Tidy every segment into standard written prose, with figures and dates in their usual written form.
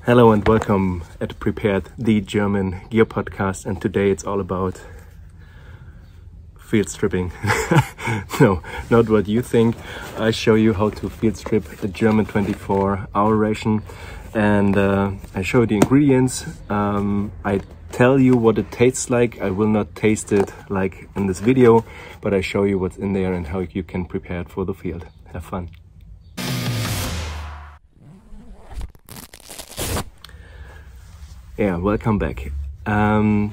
Hello and welcome at Prepared, the German gear podcast, and today it's all about field stripping. No, not what you think. I show you how to field strip the German 24-hour ration, and I show you the ingredients. I tell you what it tastes like. I will not taste it like in this video, but I show you what's in there and how you can prepare it for the field. Have fun. Yeah, welcome back. And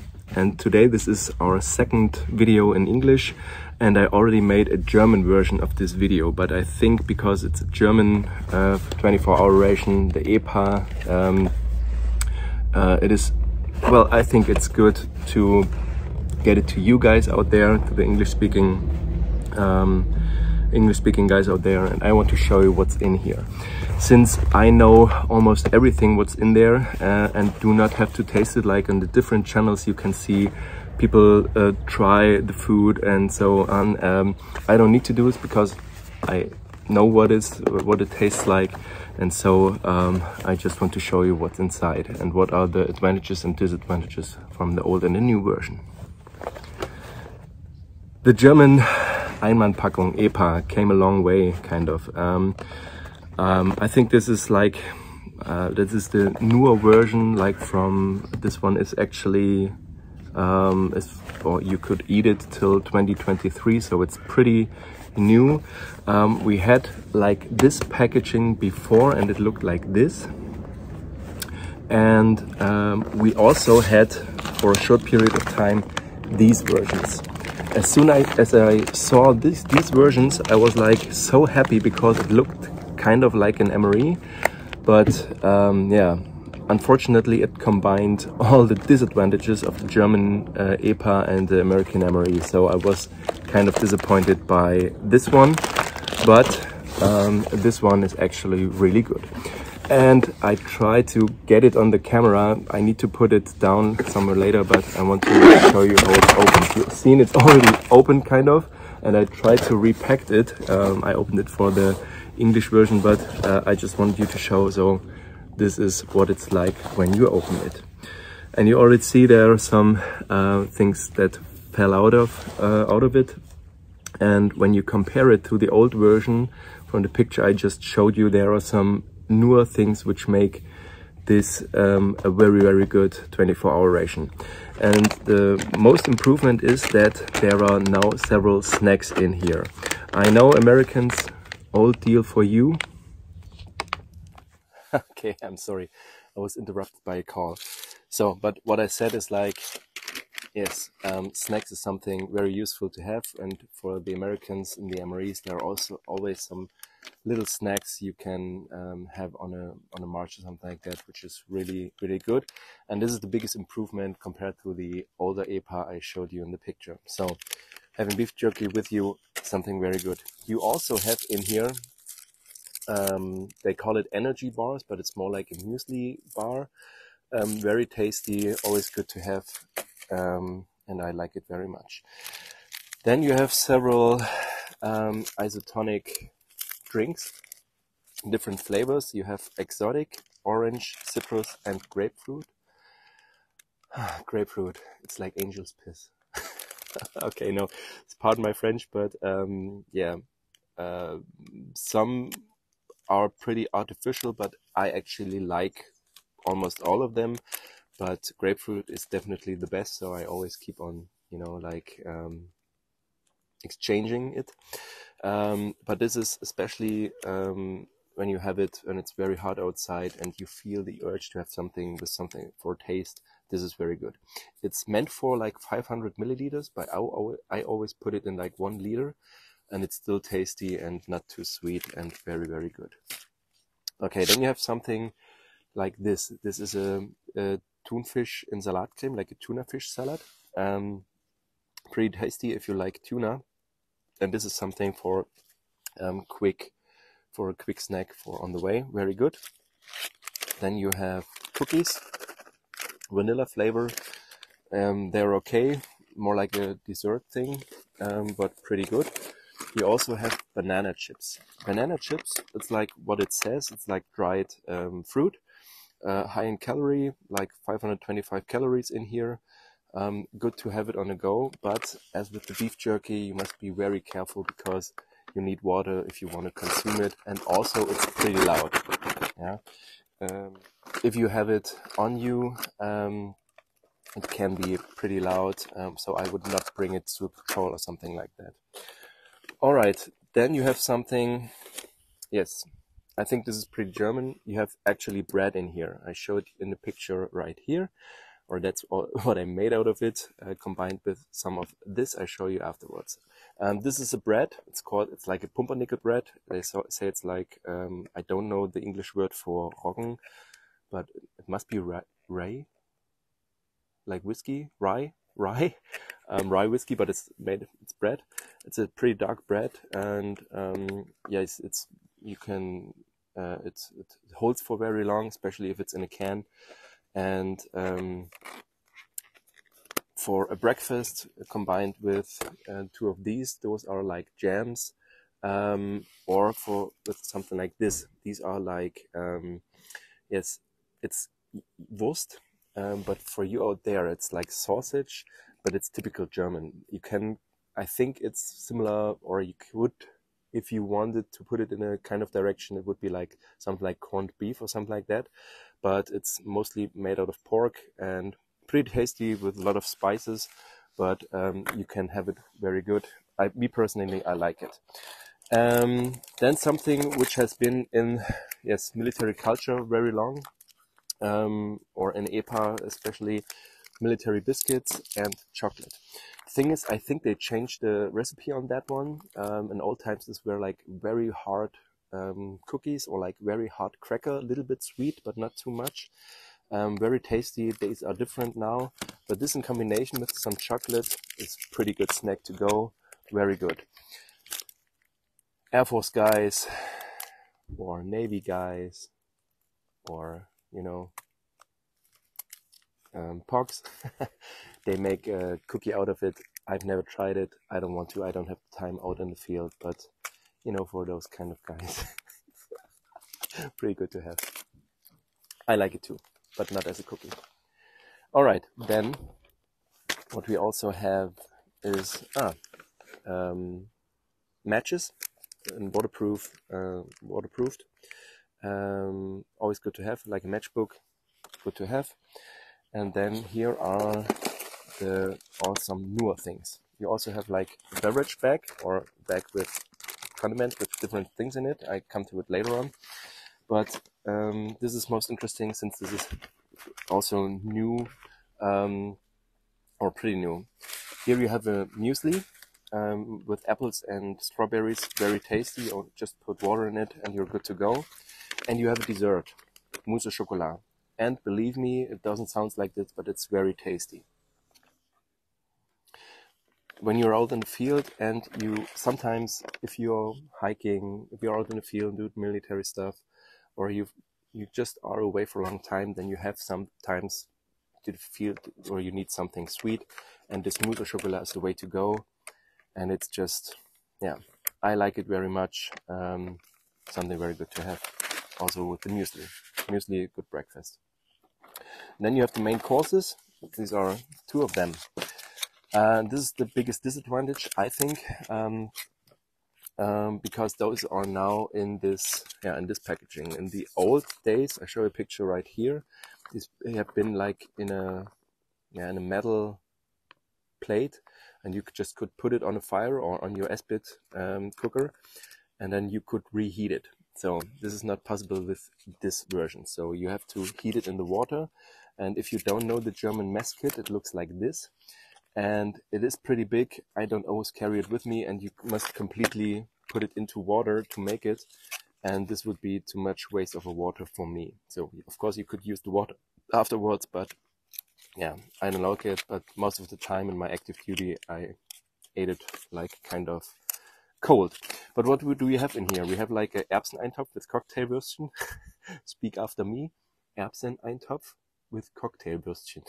today this is our second video in English, and I already made a German version of this video, but I think because it's a German 24-hour ration, the EPA, it is, well, I think it's good to get it to you guys out there, to the English-speaking guys out there, and I want to show you what's in here. Since I know almost everything what's in there and do not have to taste it, like on the different channels you can see people try the food and so on. I don't need to do this because I know what it tastes like, and so I just want to show you what's inside and what are the advantages and disadvantages from the old and the new version. The German Einmannpackung EPA came a long way, kind of. I think this is like this is the newer version. Like from this one is actually or you could eat it till 2023, so it's pretty new. We had like this packaging before, and it looked like this. And we also had for a short period of time these versions. As soon as I saw these versions, I was like so happy because it looked kind of like an MRE, but yeah, unfortunately it combined all the disadvantages of the German EPA and the American MRE, so I was kind of disappointed by this one, but this one is actually really good. And I try to get it on the camera. I need to put it down somewhere later, but I want to show you how it's opened. You've seen it's already open kind of, and I tried to repack it. I opened it for the English version, but I just wanted you to show, so this is what it's like when you open it. And you already see there are some things that fell out of it. And when you compare it to the old version, from the picture I just showed you, there are some newer things which make this a very good 24-hour ration. And the most improvement is that there are now several snacks in here. I know Americans, old deal for you. Okay, I'm sorry, I was interrupted by a call. So, but what I said is like, yes, snacks is something very useful to have, and for the Americans in the MREs there are also always some little snacks you can have on a march or something like that, which is really good. And this is the biggest improvement compared to the older EPA I showed you in the picture. So having beef jerky with you, something very good. You also have in here, they call it energy bars, but it's more like a muesli bar. Very tasty, always good to have, and I like it very much. Then you have several isotonic drinks, different flavors. You have exotic, orange, citrus, and grapefruit. Grapefruit, it's like angel's piss. Okay, no, pardon my French, but yeah, some are pretty artificial, but I actually like almost all of them. But grapefruit is definitely the best, so I always keep on, you know, like exchanging it. But this is especially when you have it when it's very hot outside and you feel the urge to have something with something for taste. This is very good. It's meant for like 500 milliliters, but I always put it in like 1 liter, and it's still tasty and not too sweet and very good. Okay, then you have something like this. This is a Thunfisch in Salatcreme, like a tuna fish salad. Pretty tasty if you like tuna. And this is something for a quick snack for on the way. Very good. Then you have cookies, vanilla flavor. They're okay, more like a dessert thing, but pretty good. You also have banana chips. Banana chips, it's like what it says. It's like dried fruit. high in calorie, like 525 calories in here. Good to have it on the go, but as with the beef jerky, you must be very careful because you need water if you want to consume it, and also it's pretty loud. Yeah, if you have it on you, it can be pretty loud, so I would not bring it to a patrol or something like that. All right, then you have something. Yes, I think this is pretty German. You have actually bread in here. I showed in the picture right here, or that's all, what I made out of it, combined with some of this. I show you afterwards. This is a bread. It's like a pumpernickel bread. They say it's like, I don't know the English word for Roggen, but it must be rye, like whiskey, rye, rye whiskey, but it's bread. It's a pretty dark bread, and yes, it holds for very long, especially if it's in a can. And for a breakfast combined with two of those are like jams, or with something like this. These are like, yes, it's Wurst, but for you out there, it's like sausage, but it's typical German. I think it's similar, or you could, if you wanted to put it in a kind of direction, it would be like something like corned beef or something like that. But it's mostly made out of pork and pretty tasty with a lot of spices, but you can have it very good. Me personally, I like it. Then something which has been in, yes, military culture very long, or in EPA especially, military biscuits and chocolate. Thing is, I think they changed the recipe on that one. In old times, these were like very hard cookies, or like very hard cracker, a little bit sweet, but not too much. Very tasty. These are different now, but this in combination with some chocolate is pretty good snack to go. Very good. Air Force guys, or Navy guys, or, you know, pogs, they make a cookie out of it. I've never tried it. I don't want to. I don't have time out in the field, but, you know, for those kind of guys, pretty good to have. I like it too, but not as a cookie. All right, then what we also have is matches, and waterproofed. Always good to have, like a matchbook, good to have. And then here are some newer things. You also have like a beverage bag, or bag with condiments with different things in it. I come to it later on. But this is most interesting since this is also new, or pretty new. Here you have a muesli with apples and strawberries, very tasty, or just put water in it and you're good to go. And you have a dessert, mousse au chocolat. And believe me, it doesn't sound like this, but it's very tasty. When you're out in the field, and sometimes if you're hiking, if you're out in the field, do military stuff, or you just are away for a long time, then you have sometimes to the field, or you need something sweet, and this mousse au chocolat is the way to go. And it's just, yeah, I like it very much. Something very good to have. Also with the muesli. Muesli, good breakfast. And then you have the main courses. These are two of them. This is the biggest disadvantage, I think, because those are now in this packaging. In the old days, I show a picture right here. They have been like in a metal plate, and you could put it on a fire or on your S-bit cooker, and then you could reheat it. So this is not possible with this version. So you have to heat it in the water. And if you don't know the German mess kit, it looks like this. And it is pretty big. I don't always carry it with me, and you must completely put it into water to make it. And this would be too much waste of water for me. So of course you could use the water afterwards, but yeah, I don't like it. But most of the time in my active duty, I ate it like kind of cold. But what do we have in here? We have like a Erbseneintopf with Cocktailwürstchen. Speak after me. Erbseneintopf with Cocktailwürstchen.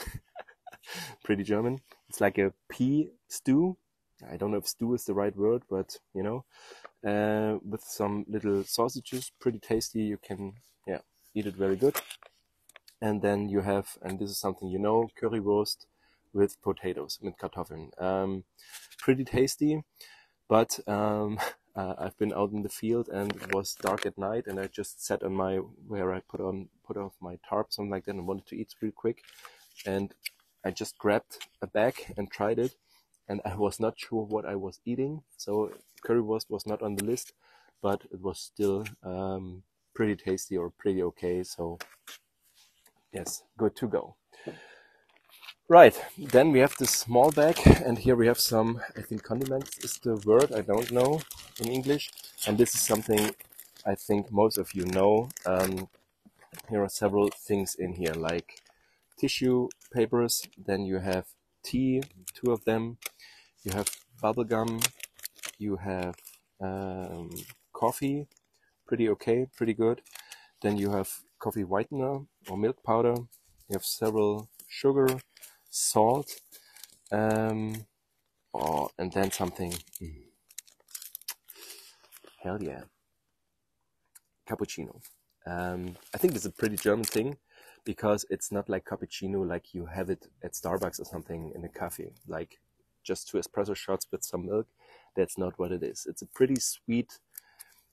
Pretty German. It's like a pea stew. I don't know if stew is the right word, but you know, with some little sausages. Pretty tasty. You can, yeah, eat it very good. And then you have, and this is something you know, currywurst with potatoes, mit Kartoffeln. Pretty tasty, but I've been out in the field and it was dark at night, and I just sat on where I put off my tarp, something like that, and wanted to eat real quick. And I just grabbed a bag and tried it, and I was not sure what I was eating. So currywurst was not on the list, but it was still pretty tasty, or pretty okay. So yes, good to go. Right, then we have this small bag, and here we have some, I think condiments is the word, I don't know in English. And this is something I think most of you know. Here are several things in here, like tissue papers, then you have tea, 2 of them, you have bubble gum, you have coffee, pretty okay, pretty good. Then you have coffee whitener or milk powder, you have several sugar, salt, and then something, hell yeah, cappuccino. I think it's a pretty German thing, because it's not like cappuccino like you have it at Starbucks or something in a cafe, like just 2 espresso shots with some milk. That's not what it is. It's a pretty sweet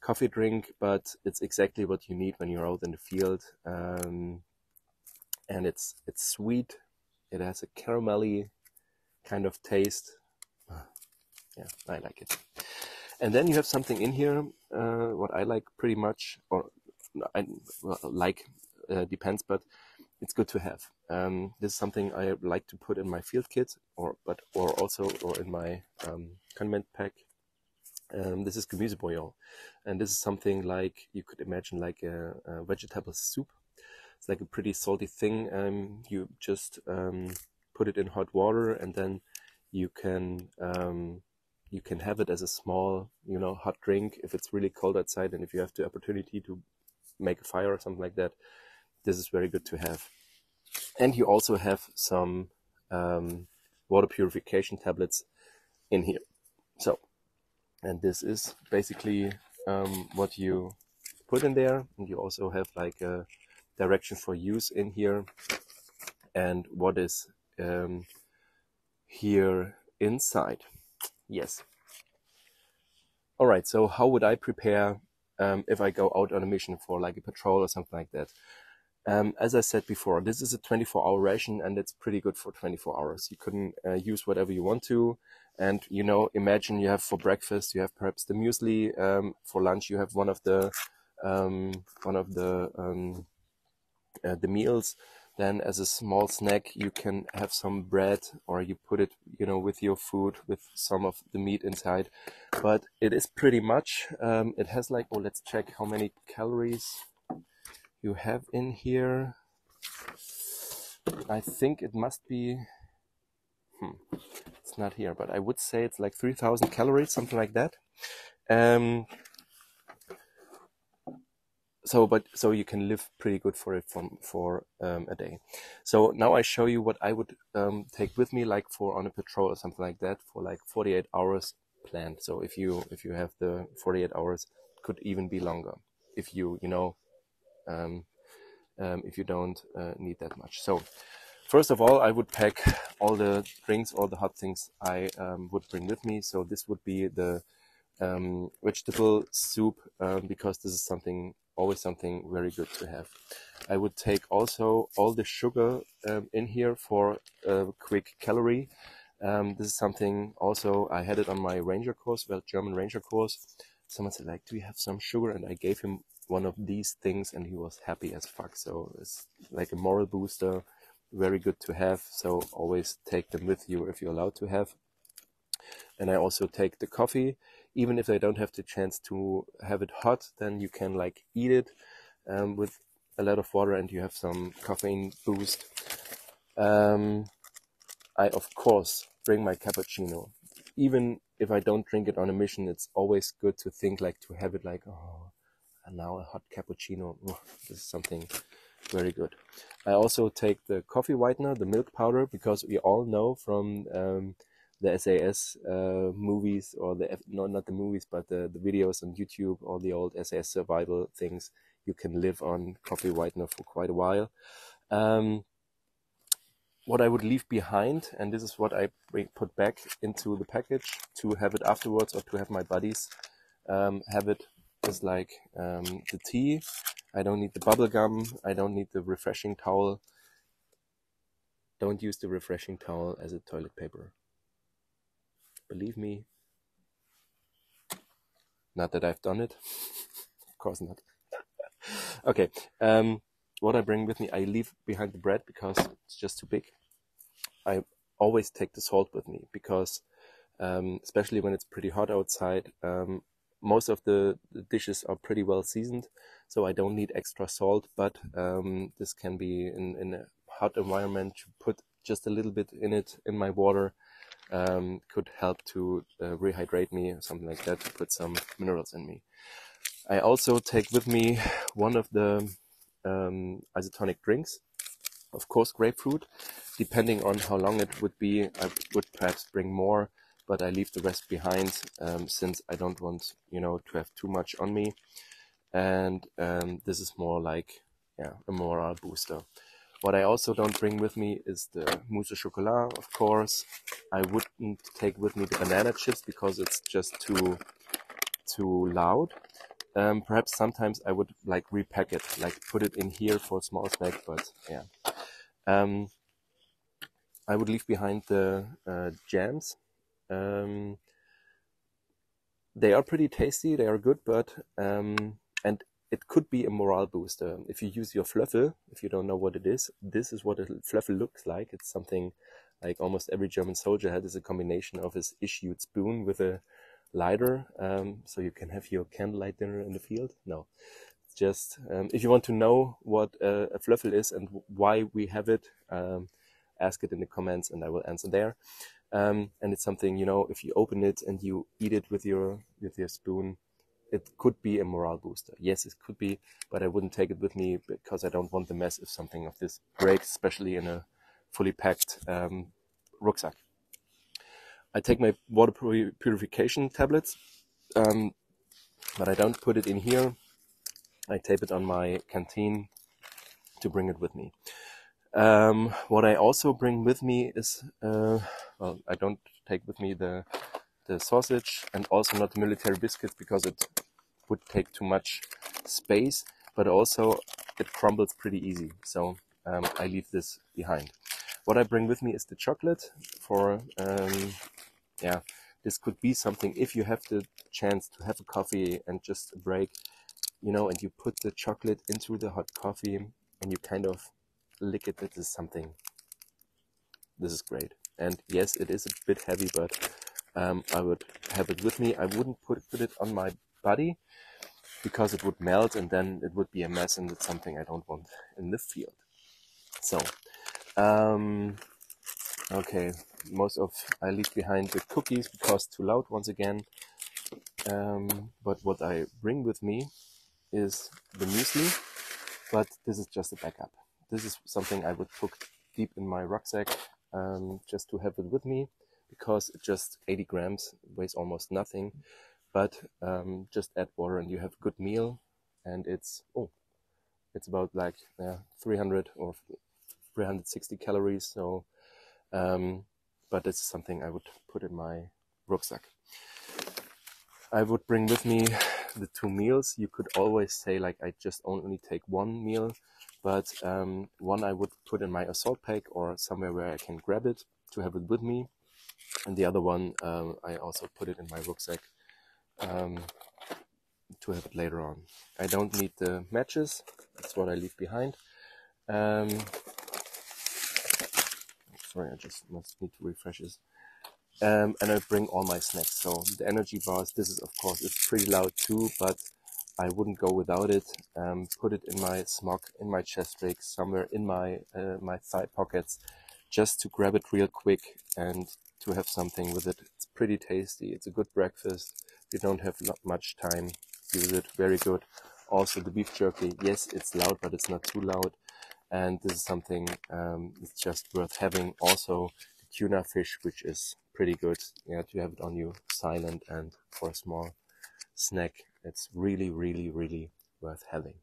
coffee drink, but it's exactly what you need when you're out in the field. And it's sweet. It has a caramelly kind of taste. Yeah, I like it. And then you have something in here, what I like pretty much, or depends, but it's good to have. This is something I like to put in my field kit, or in my condiment pack. This is Gemüsebouillon, and this is something like you could imagine like a vegetable soup. It's like a pretty salty thing. You just put it in hot water, and then you can have it as a small, hot drink if it's really cold outside, and if you have the opportunity to make a fire or something like that. This is very good to have. And you also have some water purification tablets in here. So, and this is basically what you put in there. And you also have like a direction for use in here, and what is here inside. Yes. All right, so how would I prepare if I go out on a mission for like a patrol or something like that? As I said before, this is a 24-hour ration, and it's pretty good for 24 hours. You can use whatever you want to. And, imagine you have for breakfast, you have perhaps the muesli. For lunch, you have one of the meals. Then as a small snack, you can have some bread, or you put it, with your food with some of the meat inside. But it is pretty much, it has like, let's check how many calories you have in here. I think it must be, it's not here, but I would say it's like 3,000 calories, something like that. So you can live pretty good for it for a day. So now I show you what I would take with me, like for on a patrol or something like that, for like 48 hours planned. So if you have the 48 hours, could even be longer if you if you don't need that much. So first of all, I would pack all the drinks, all the hot things I would bring with me. So this would be the vegetable soup, because this is always something very good to have. I would take also all the sugar in here for a quick calorie. This is something also, I had it on my ranger course, German ranger course. Someone said like, do you have some sugar? And I gave him one of these things, and he was happy as fuck. So it's like a moral booster, very good to have. So always take them with you if you're allowed to have. And I also take the coffee, even if I don't have the chance to have it hot, then you can like eat it with a lot of water, and you have some caffeine boost. I of course bring my cappuccino. Even if I don't drink it on a mission, it's always good to think like to have it like, oh, and now a hot cappuccino. Oh, this is something very good. I also take the coffee whitener, the milk powder, because we all know from the SAS movies, or not the movies, but the videos on YouTube, all the old SAS survival things, you can live on coffee whitener for quite a while. What I would leave behind, and this is what I put back into the package to have it afterwards, or to have my buddies have it, is like the tea. I don't need the bubble gum. I don't need the refreshing towel. Don't use the refreshing towel as a toilet paper. Believe me. Not that I've done it. Of course not. Okay. What I bring with me, I leave behind the bread because it's just too big. I always take the salt with me because, especially when it's pretty hot outside, most of the dishes are pretty well seasoned, so I don't need extra salt. But this can be in a hot environment, to put just a little bit in it in my water could help to rehydrate me, or something like that, to put some minerals in me. I also take with me one of the isotonic drinks, of course grapefruit. Depending on how long it would be, I would perhaps bring more, but I leave the rest behind since I don't want, to have too much on me. And this is more like, a morale booster. What I also don't bring with me is the mousse au chocolat, of course. I wouldn't take with me the banana chips because it's just too loud. Perhaps sometimes I would like repack it, like put it in here for a small snack, but yeah. I would leave behind the jams. They are pretty tasty, they are good, but and it could be a morale booster. If you use your Flöffel, if you don't know what it is, this is what a Flöffel looks like. It's something like almost every German soldier had, is a combination of his issued spoon with a lighter, so you can have your candlelight dinner in the field. No, it's just, if you want to know what a Flöffel is and why we have it, ask it in the comments and I will answer there. And it's something, if you open it and you eat it with your spoon, it could be a morale booster. Yes, it could be, but I wouldn't take it with me because I don't want the mess if something of this breaks, especially in a fully packed rucksack. I take my water purification tablets, but I don't put it in here. I tape it on my canteen to bring it with me. What I also bring with me is, well, I don't take with me the sausage and also not the military biscuits because it would take too much space, but also it crumbles pretty easy. So I leave this behind. What I bring with me is the chocolate for, this could be something if you have the chance to have a coffee and just a break, and you put the chocolate into the hot coffee and you kind of lick it. This is great. And yes, it is a bit heavy, but I would have it with me. I wouldn't put it on my body because it would melt and then it would be a mess, and it's something I don't want in the field. So, okay, I leave behind the cookies because too loud once again. But what I bring with me is the muesli, but this is just a backup. This is something I would put deep in my rucksack, just to have it with me, because it's just 80 grams, weighs almost nothing, but just add water and you have a good meal, and it's about like 300 or 360 calories. So, but it's something I would put in my rucksack. I would bring with me the 2 meals. You could always say like I just only take 1 meal, but one I would put in my assault pack or somewhere where I can grab it to have it with me, and the other one I also put it in my rucksack to have it later on. I don't need the matches, that's what I leave behind. Sorry, I just must need to refresh this. And I bring all my snacks. So the energy bars, this is of course, it's pretty loud too, but I wouldn't go without it. Put it in my smock, in my chest rig, somewhere in my my thigh pockets, just to grab it real quick and to have something with it. It's pretty tasty. It's a good breakfast. If you don't have much time, use it. Very good. Also the beef jerky. Yes, it's loud, but it's not too loud. And this is something it's just worth having. Also the tuna fish, which is pretty good. Yeah, to have it on you silent and for a small snack. It's really, really, really worth having.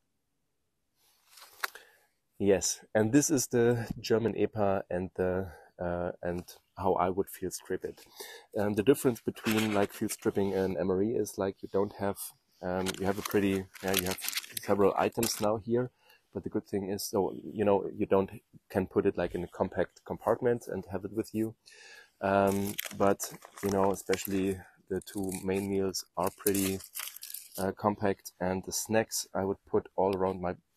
Yes, and this is the German EPA and the and how I would field strip it. The difference between like field stripping and MRE is like you don't have you have a pretty you have several items now here, but the good thing is so you know you don't can put it like in a compact compartment and have it with you. But you know especially the two main meals are pretty compact, and the snacks I would put all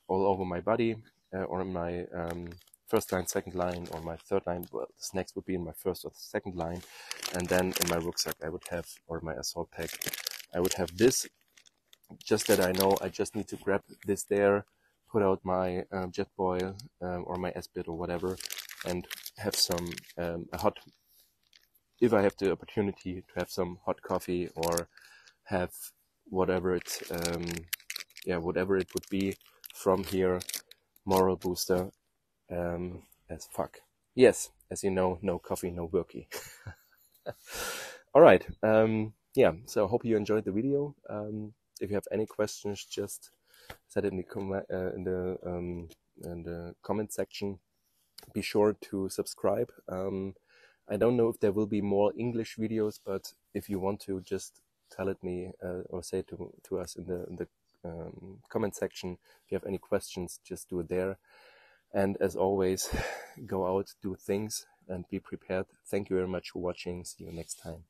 over my body or in my first line, second line, or my third line. Well, the snacks would be in my first or second line, and then in my rucksack I would have, or my assault pack, I would have this. Just that I know I just need to grab this there, put out my jet boil or my S-bit or whatever, and have some a hot. If I have the opportunity to have some hot coffee or have whatever it whatever it would be from here, moral booster as fuck. Yes, as you know, no coffee, no worky. All right. Yeah, so I hope you enjoyed the video. If you have any questions, just set it in the comment section. Be sure to subscribe. I don't know if there will be more English videos, but if you want to, just tell it me or say it to us in the comment section. If you have any questions, just do it there. And as always, go out, do things, and be prepared. Thank you very much for watching. See you next time.